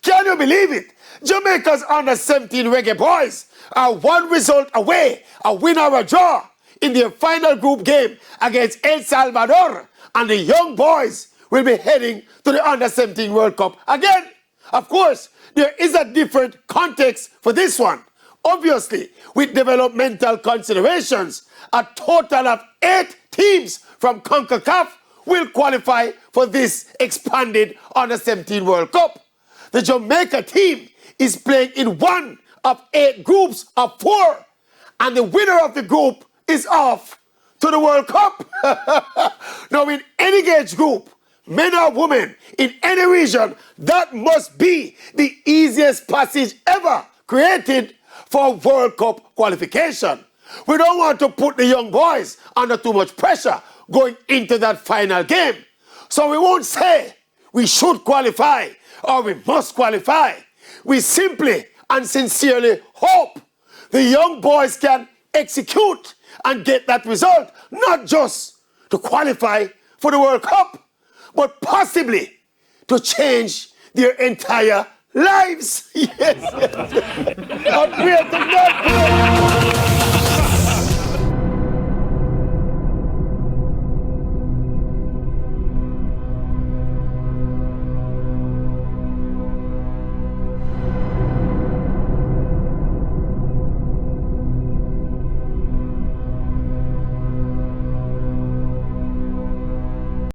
Can you believe it? Jamaica's under-17 Reggae Boyz are one result away, a win or a draw, in their final group game against El Salvador, and the young boys will be heading to the under-17 World Cup again. Of course, there is a different context for this one. Obviously, with developmental considerations, a total of 8 teams from CONCACAF will qualify for this expanded under-17 World Cup. The Jamaica team is playing in one of 8 groups of 4, and the winner of the group is off to the World Cup. Now, in any age group, men or women, in any region, that must be the easiest passage ever created for World Cup qualification. We don't want to put the young boys under too much pressure going into that final game. So we won't say we should qualify or we must qualify. We simply and sincerely hope the young boys can execute and get that result, not just to qualify for the World Cup, but possibly to change their entire lives. Yes. Not great, not great.